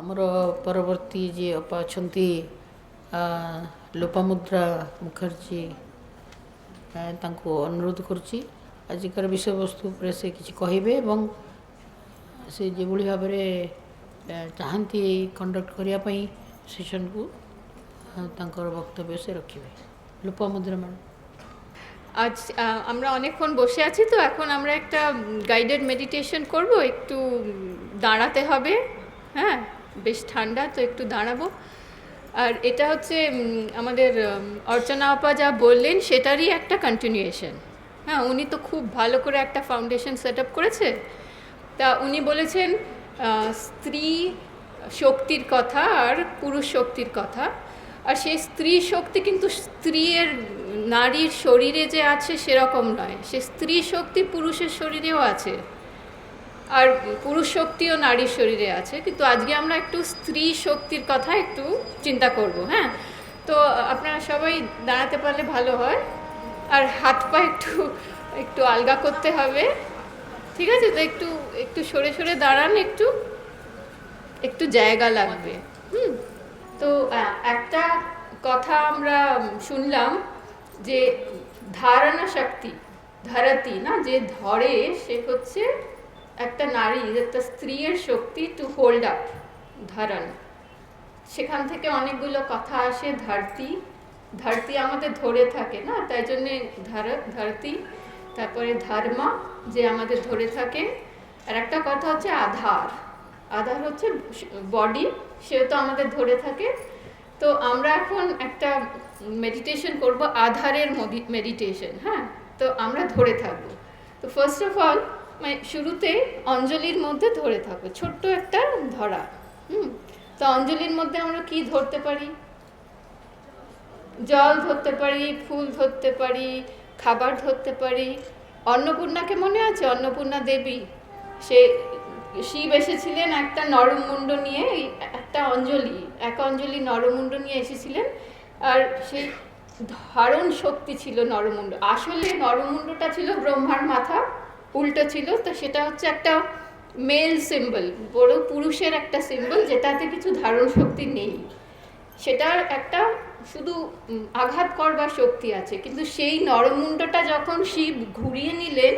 ଆମର ପରବର୍ତ୍ତୀ ଯିଏ ଅପା ଅଛନ୍ତି ଲୋପାମୁଦ୍ରା ମୁଖାର୍ଜୀ ତାଙ୍କୁ ଅନୁରୋଧ କରୁଛି ଆଜିକାର ବିଷୟବସ୍ତୁ ଉପରେ ସେ କିଛି କହିବେ ଏବଂ ସେ ଯେଭଳି ଭାବରେ ଚାହାନ୍ତି କଣ୍ଡକ୍ଟ କରିବା ପାଇଁ ସେସନକୁ ତାଙ୍କର ବକ୍ତବ୍ୟ ସେ ରଖିବେ। লোপামুদ্রা ম্যাডাম। আজ আমরা অনেকক্ষণ বসে আছি, তো এখন আমরা একটা গাইডেড মেডিটেশন করব। একটু দাঁড়াতে হবে, হ্যাঁ, বেশ ঠান্ডা তো একটু দাঁড়াবো। আর এটা হচ্ছে আমাদের অর্চনা আপা যা বললেন সেটারই একটা কন্টিনিউয়েশন। হ্যাঁ, উনি তো খুব ভালো করে একটা ফাউন্ডেশন সেট আপ করেছে। তা উনি বলেছেন স্ত্রী শক্তির কথা আর পুরুষ শক্তির কথা। আর সেই স্ত্রী শক্তি কিন্তু স্ত্রীর নারীর শরীরে যে আছে সেরকম নয়, সে স্ত্রী শক্তি পুরুষের শরীরেও আছে, আর পুরুষ শক্তিও নারীর শরীরে আছে। কিন্তু আজকে আমরা একটু স্ত্রী শক্তির কথা একটু চিন্তা করব। হ্যাঁ, তো আপনারা সবাই দাঁড়াতে পারলে ভালো হয়, আর হাত পা একটু একটু আলগা করতে হবে, ঠিক আছে? তো একটু একটু সরে সরে দাঁড়ান, একটু একটু জায়গা লাগবে। তো একটা কথা আমরা শুনলাম যে ধারণা শক্তি, ধরতি না, যে ধরে সে হচ্ছে একটা নারী, একটা স্ত্রীর শক্তি টু হোল্ড আপ, ধরন। সেখান থেকে অনেকগুলো কথা আসে, ধরতি, ধরতি আমাদের ধরে থাকে না, তাই জন্যে ধরতি। তারপরে ধর্মা, যে আমাদের ধরে থাকে। আর একটা কথা হচ্ছে আধার, আধার হচ্ছে বডি, সেও তো আমাদের ধরে থাকে। তো আমরা এখন একটা মেডিটেশন করব, আধারের মেডিটেশন। হ্যাঁ, তো আমরা ধরে থাকবো। তো ফার্স্ট অফ অল মানে শুরুতে অঞ্জলির মধ্যে ধরে থাকবো, ছোট্ট একটা ধরা। তো অঞ্জলির মধ্যে আমরা কি ধরতে পারি? জল ধরতে পারি, ফুল ধরতে পারি, খাবার ধরতে পারি। অন্নপূর্ণাকে মনে আছে? অন্নপূর্ণা দেবী, সে শিব এসেছিলেন একটা নরমুণ্ড নিয়ে, একটা অঞ্জলি, এক অঞ্জলি নরমুণ্ড নিয়ে এসেছিলেন। আর সেই ধারণ শক্তি ছিল নরমুণ্ড। আসলে নরমুণ্ডটা ছিল ব্রহ্মার মাথা, উল্টো ছিল। তো সেটা হচ্ছে একটা মেল সিম্বল, বড় পুরুষের একটা সিম্বল, যেটাতে কিছু ধারণ শক্তি নেই। সেটার একটা শুধু আঘাত করবার শক্তি আছে। কিন্তু সেই নরমুণ্ডটা যখন শিব ঘুরিয়ে নিলেন,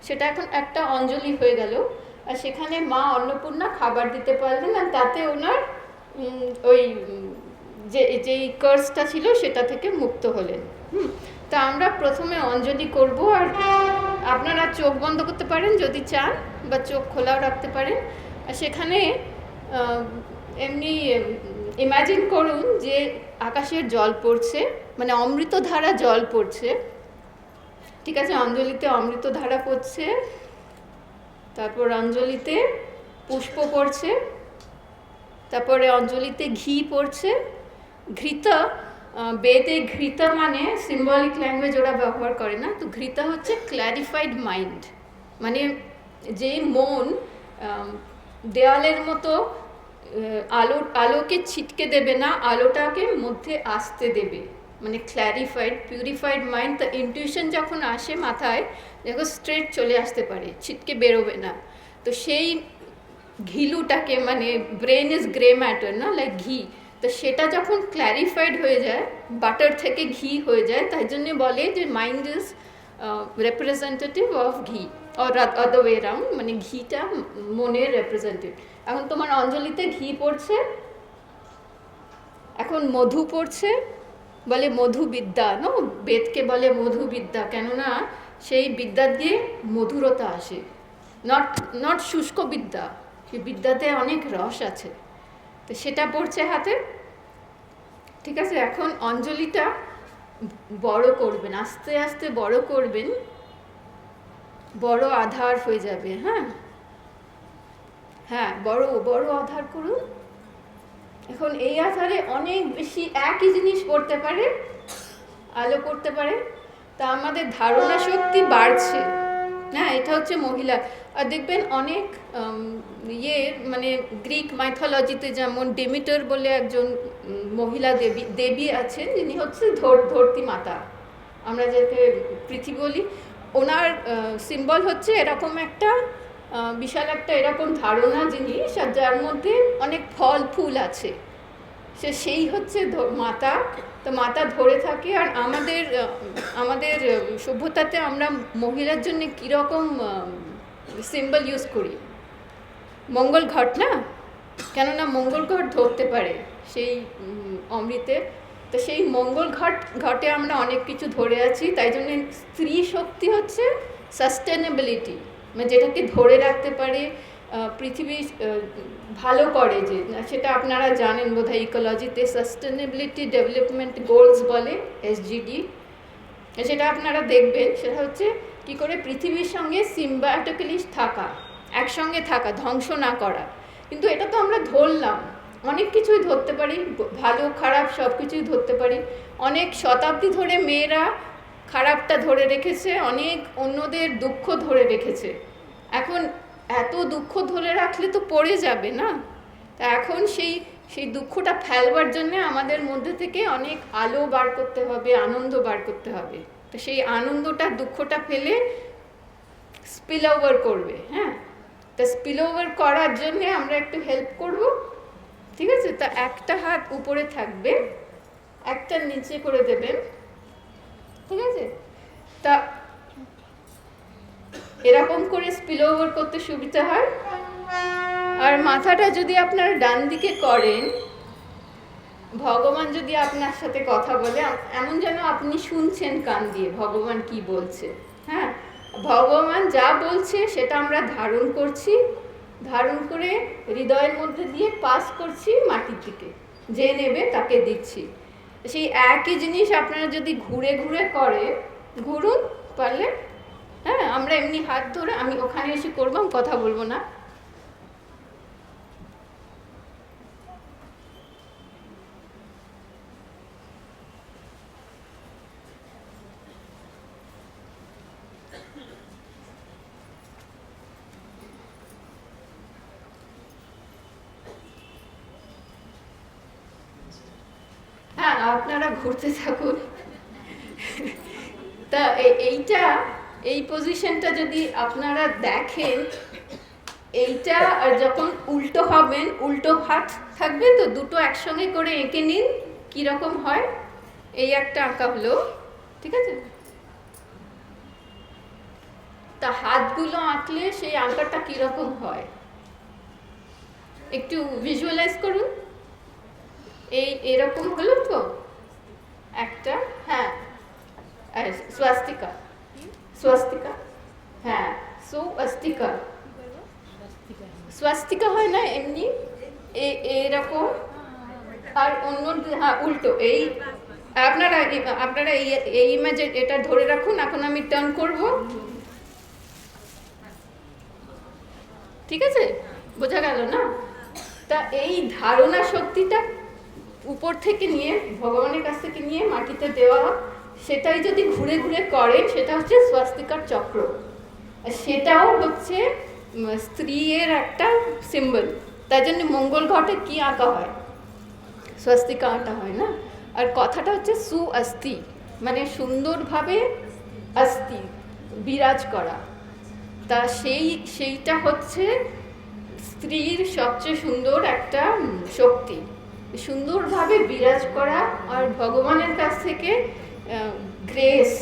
সেটা এখন একটা অঞ্জলি হয়ে গেল। আর সেখানে মা অন্নপূর্ণা খাবার দিতে পারলেন, আর তাতে ওনার ওই যেই কার্সটা ছিল সেটা থেকে মুক্ত হলেন। তা আমরা প্রথমে অঞ্জলি করব। আর আপনারা চোখ বন্ধ করতে পারেন যদি চান, বা চোখ খোলাও রাখতে পারেন। আর সেখানে এমনি ইমাজিন করুন যে আকাশের জল পড়ছে, মানে অমৃতধারা জল পড়ছে, ঠিক আছে? অঞ্জলিতে অমৃতধারা পড়ছে, তারপর অঞ্জলিতে পুষ্প পড়ছে, তারপরে অঞ্জলিতে ঘি পড়ছে। ঘৃতা, বেদে ঘৃতা মানে সিম্বলিক ল্যাঙ্গুয়েজ ওরা ব্যবহার করে না। তো ঘৃতা হচ্ছে ক্ল্যারিফাইড মাইন্ড, মানে যে মন দেওয়ালের মতো আলোকে ছিটকে দেবে না, আলোটাকে মধ্যে আসতে দেবে, মানে ক্ল্যারিফাইড পিউরিফাইড মাইন্ড। তো ইনটিউশন যখন আসে মাথায়, দেখো স্ট্রেট চলে আসতে পারে, ছিটকে বেরোবে না। তো সেই ঘিলুটাকে, মানে ব্রেন ইজ গ্রে ম্যাটার না, লাইক ঘি, তো সেটা যখন ক্ল্যারিফাইড হয়ে যায়, বাটার থেকে ঘি হয়ে যায়, তাই জন্য বলে যে মাইন্ড ইজ রেপ্রেজেন্টেটিভ অফ ঘি, অর আদার ওয়ে রাউন্ড, মানে ঘিটা মনের রেপ্রেজেন্টেটিভ। এখন তোমার অঞ্জলিতে ঘি পড়ছে, এখন মধু পড়ছে, বলে মধুবিদ্যা, নো, বেদকে বলে মধুবিদ্যা, কেননা সেই বিদ্যা দিয়ে মধুরতা আসে, নট শুষ্ক বিদ্যা, সেই বিদ্যাতে অনেক রস আছে। তো সেটা পড়ছে হাতে, ঠিক আছে? এখন অঞ্জলিটা বড় করবেন, আস্তে আস্তে বড় করবেন, বড় আধার হয়ে যাবে। হ্যাঁ হ্যাঁ, বড় বড় আধার করুন। এখন এই আধারে অনেক বেশি একই জিনিস পড়তে পারে, আলো পড়তে পারে। তা আমাদের ধারণা শক্তি বাড়ছে। হ্যাঁ, এটা হচ্ছে মহিলা। আর দেখবেন অনেক মানে গ্রিক মাইথোলজিতে যেমন ডেমিটার বলে একজন মহিলা দেবী আছেন, যিনি হচ্ছে ধরতি মাতা, আমরা যাকে পৃথিবী বলি। ওনার সিম্বল হচ্ছে এরকম একটা বিশাল একটা এরকম ধারণা জিনিস, আর যার মধ্যে অনেক ফল ফুল আছে, সেই হচ্ছে মাতা। তো মাতা ধরে থাকে। আর আমাদের সভ্যতাতে আমরা মহিলার জন্য কীরকম সিম্বল ইউজ করি, মঙ্গল ঘট না, কেননা মঙ্গল ঘট ধরতে পারে সেই অমৃতে। তো সেই মঙ্গল ঘটে আমরা অনেক কিছু ধরে আছি। তাই জন্য স্ত্রী শক্তি হচ্ছে সাস্টেনেবিলিটি, মানে যেটাকে ধরে রাখতে পারে, পৃথিবী ভালো করে, যে সেটা আপনারা জানেন বোধহয় ইকোলজিতে সাস্টেনেবিলিটি ডেভেলপমেন্ট গোলস বলে, SDG। সেটা আপনারা দেখবেন, সেটা হচ্ছে কি করে পৃথিবীর সঙ্গে সিম্বায়োটিক্যালি থাকা, একসঙ্গে থাকা, ধ্বংস না করা। কিন্তু এটা তো আমরা ধরলাম, অনেক কিছুই ধরতে পারি, ভালো খারাপ সব কিছুই ধরতে পারি। অনেক শতাব্দী ধরে মেয়েরা খারাপটা ধরে রেখেছে, অনেক অন্যদের দুঃখ ধরে রেখেছে। এখন এত দুঃখ ধরে রাখলে তো পড়ে যাবে না। তা এখন সেই দুঃখটা ফেলবার জন্যে আমাদের মধ্যে থেকে অনেক আলো বার করতে হবে, আনন্দ বার করতে হবে। তো সেই আনন্দটা দুঃখটা ফেলে স্পিল ওভার করবে। হ্যাঁ, তা স্পিল ওভার করার জন্যে আমরা একটু হেল্প করব, ঠিক আছে? তা একটা হাত উপরে থাকবে, একটা নিচে করে দেবেন, ঠিক আছে? তা এরকম করে স্পিল ওভার করতে সুবিধা হয়। আর মাথাটা যদি আপনারা ডান দিকে করেন, ভগবান যদি আপনার সাথে কথা বলে, এমন যেন আপনি শুনছেন কান দিয়ে ভগবান কি বলছে। হ্যাঁ, ভগবান যা বলছে সেটা আমরা ধারণ করছি, ধারণ করে হৃদয়ের মধ্যে দিয়ে পাস করছি মাটির দিকে, যে নেবে তাকে দিচ্ছি। সেই একই জিনিস আপনারা যদি ঘুরে ঘুরে করে, ঘুরুন পারলে। হ্যাঁ, আমরা এমনি হাত ধরে, আমি ওখানে এসে করবো, আমি কথা বলবো না। হ্যাঁ, আপনারা ঘুরতে থাকুন। তা এই পজিশনটা যদি আপনারা দেখেন, এইটা আর যখন উল্টো হবেন, উল্টো হাত থাকবে, তো দুটো একসঙ্গে করে এঁকে নিন, কীরকম হয়। এই একটা আঁকা হলো, ঠিক আছে? তা হাতগুলো আঁকলে সেই আঁকাটা কীরকম হয় একটু ভিজুয়ালাইজ করুন। এরকম হলো তো একটা। হ্যাঁ, স্বাস্তিকা, স্বাস্তিকা, হ্যাঁ, স্বাস্তিকা, স্বাস্তিকা হয় না এমনি এরকম, আর অন্য, হ্যাঁ উল্টো। এই আপনারা এই ইমেজে এটা ধরে রাখুন। এখন আমি টার্ন করব, ঠিক আছে? বোঝা গেল না? তা এই ধারণা শক্তিটা উপর থেকে নিয়ে, ভগবানের কাছ থেকে নিয়ে মাটিতে দেওয়া, সেটাই যদি ঘুরে ঘুরে করে, সেটা হচ্ছে স্বাস্তিকার চক্র। সেটাও হচ্ছে স্ত্রীর একটা সিম্বল। তাই জন্য মঙ্গল ঘটে কি আঁকা হয়? স্বাস্তিকা আঁকা হয় না? আর কথাটা হচ্ছে সুঅস্থি, মানে সুন্দরভাবে অস্থি বিরাজ করা। তা সেইটা হচ্ছে স্ত্রীর সবচেয়ে সুন্দর একটা শক্তি, সুন্দরভাবে বিরাজ করা। আর ভগবানের কাছ থেকে গ্রেস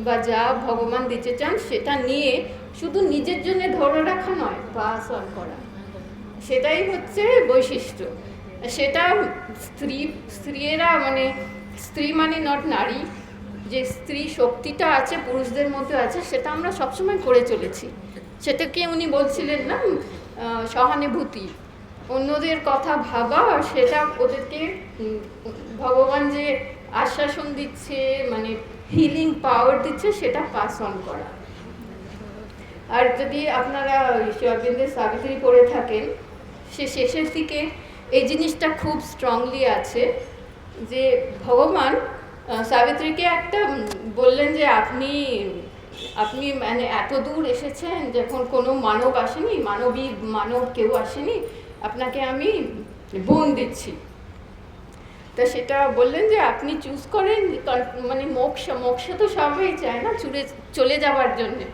বা যা ভগবান দিতে চান সেটা নিয়ে শুধু নিজের জন্য ধরে রাখা নয়, পাস অন করা, সেটাই হচ্ছে বৈশিষ্ট্য। সেটা স্ত্রীরা, মানে স্ত্রী মানে নট নারী, যে স্ত্রী শক্তিটা আছে পুরুষদের মধ্যে আছে, সেটা আমরা সবসময় করে চলেছি। সেটাকে উনি বলছিলেন না, সহানুভূতি, অন্যদের কথা ভাবা, সেটা ওদেরকে ভগবান যে আশ্বাসন দিচ্ছে, মানে হিলিং পাওয়ার দিচ্ছে, সেটা পাস অন করা। আর যদি আপনারা শ্রী অরবিন্দের সাবিত্রী পড়ে থাকেন, সে শেষের দিকে এই জিনিসটা খুব স্ট্রংলি আছে, যে ভগবান সাবিত্রীকে একটা বললেন যে আপনি মানে এত দূর এসেছেন, যখন কোনো মানব আসেনি, মানব কেউ আসেনি, আপনাকে আমি বোন দিচ্ছি। তা সেটা বললেন যে আপনি চুজ করেন, মানে মোক্ষ তো সবাই চায় না চলে যাওয়ার জন্যে।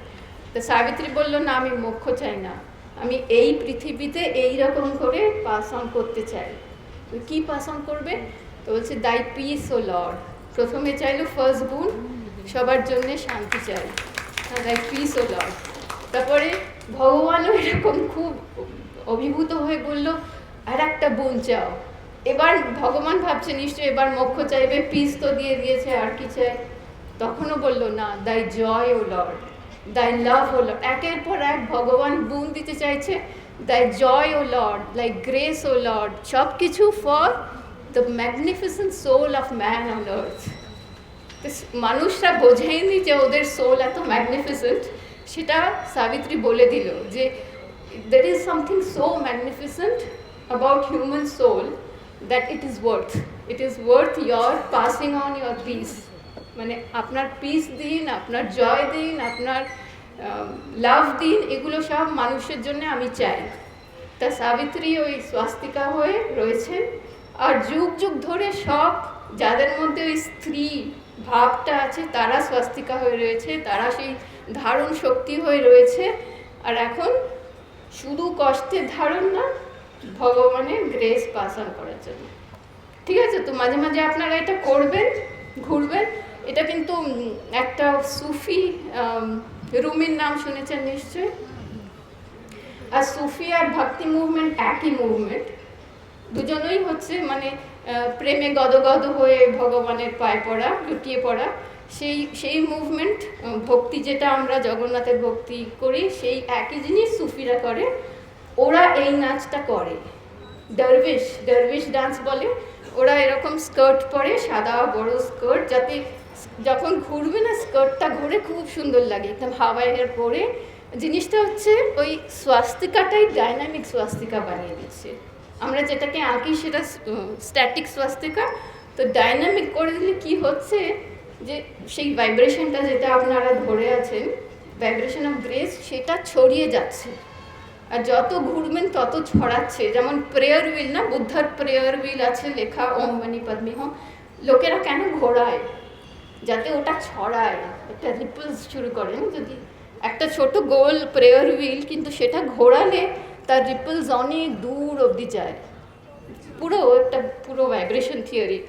তো সাবিত্রী বলল, না, আমি মোক্ষ চাই না, আমি এই পৃথিবীতে এই রকম করে পাস অন করতে চাই। তো কী পাস অন করবে? তো বলছে দাই পিস ও লর্ড। প্রথমে চাইলো ফার্স্ট গুণ, সবার জন্য শান্তি চাই, দাই পিস ও লর্ড। তারপরে ভগবানও এরকম খুব অভিভূত হয়ে বলল আর একটা বোন চাও। এবার ভগবান ভাবছে নিশ্চয়ই এবার মোক্ষ চাইবে, পিস তো দিয়ে দিয়েছে, আর কি চাই? তখনও বললো না, দাই জয় ও লর্ড, দাই লাভ ও লর্ড। একের পর এক ভগবান গুণ দিতে চাইছে, thy joy o lord, like grace o lord, সব কিছু for the magnificent soul of man on earth. মানুষরা বোঝেনি যে ওদের সোল এত ম্যাগনিফিসেন্ট, সেটা সাবিত্রী বলে দিল যে there is something so magnificent about human soul that it is worth your passing on your peace. মানে আপনার পিস দিন, আপনার জয় দিন, আপনার লাভ দিন, এগুলো সব মানুষের জন্য আমি চাই। তা সাবিত্রী ওই স্বাস্তিকা হয়ে রয়েছেন, আর যুগ যুগ ধরে সব যাদের মধ্যে ওই স্ত্রী ভাবটা আছে তারা স্বাস্তিকা হয়ে রয়েছে, তারা সেই ধারণ শক্তি হয়ে রয়েছে। আর এখন শুধু কষ্টের ধারণ না, ভগবানের গ্রেস পাস অন করার জন্য। ঠিক আছে, তো মাঝে মাঝে আপনারা এটা করবেন, ঘুরবেন। এটা কিন্তু একটা সুফি রুমির নাম শুনেছেন নিশ্চয়ই। আর সুফি আর ভক্তি মুভমেন্ট একই মুভমেন্ট, দুজনেই হচ্ছে মানে প্রেমে গদগদ হয়ে ভগবানের পায়ে পড়া, লুটিয়ে পড়া। সেই মুভমেন্ট, ভক্তি যেটা আমরা জগন্নাথের ভক্তি করি, সেই একই জিনিস সুফিরা করে। ওরা এই নাচটা করে, ডারভিশ ডান্স বলে। ওরা এরকম স্কার্ট পরে, সাদা বড় স্কার্ট, যাতে যখন ঘুরবে না স্কার্টটা ঘুরে খুব সুন্দর লাগে, একদম হাওয়াইয়ের পরে। জিনিসটা হচ্ছে ওই স্বাস্তিকাটাই ডাইনামিক স্বাস্তিকা বানিয়ে দিচ্ছে। আমরা যেটাকে আঁকি সেটা স্ট্যাটিক স্বাস্তিকা, তো ডাইনামিক করে দিলে কি হচ্ছে যে সেই ভাইব্রেশনটা যেটা আপনারা ধরে আছেন, ভাইব্রেশন অফ গ্রেস, সেটা ছড়িয়ে যাচ্ছে। আর যত ঘুরবেন তত ছড়াচ্ছে। যেমন প্রেয়ার হুইল না, বুদ্ধার প্রেয়ার হুইল আছে লেখা ওম মানি পদ্মে হোম। লোকেরা কেন ঘোরায়? যাতে ওটা ছড়ায়, একটা রিপলস শুরু করেন। যদি একটা ছোট গোল প্রেয়ার হুইল, কিন্তু সেটা ঘোরালে তার রিপলস অনেক দূর অবধি যায়। পুরো ভাইব্রেশন থিওরি,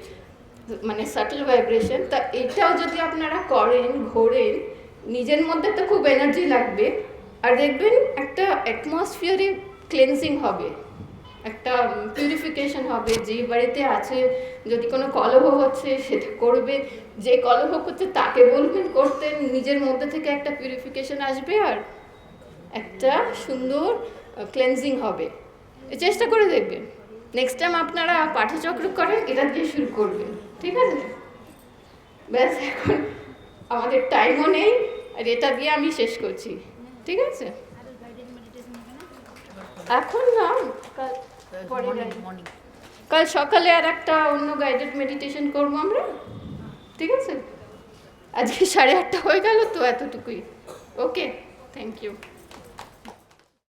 মানে সাটল ভাইব্রেশন। তা এটাও যদি আপনারা করেন, ঘোরেন, নিজের মধ্যে তো খুব এনার্জি লাগবে। আর দেখবেন একটা অ্যাটমসফিয়ারে ক্লেন্সিং হবে, একটা পিউরিফিকেশন হবে। যে বাড়িতে আছে যদি কোনো কলহ হচ্ছে সেটা করবে, যে কলহ করছে তাকে বলবেন করতে, নিজের মধ্যে থেকে একটা পিউরিফিকেশন আসবে আর একটা সুন্দর ক্লেন্সিং হবে। চেষ্টা করে দেখবেন। নেক্সট টাইম আপনারা পাঠচক্র করেন, এটা দিয়ে শুরু করবেন, ঠিক আছে? ব্যাস, এখন আমাদের টাইমও নেই, আর এটা দিয়ে আমি শেষ করছি, ঠিক আছে? এখন না, কাল সকালে আর একটা অন্য গাইডেড মেডিটেশন করবো আমরা, ঠিক আছে? আজকে 8:30 হয়ে গেল তো, এতটুকুই। ওকে, থ্যাংক ইউ।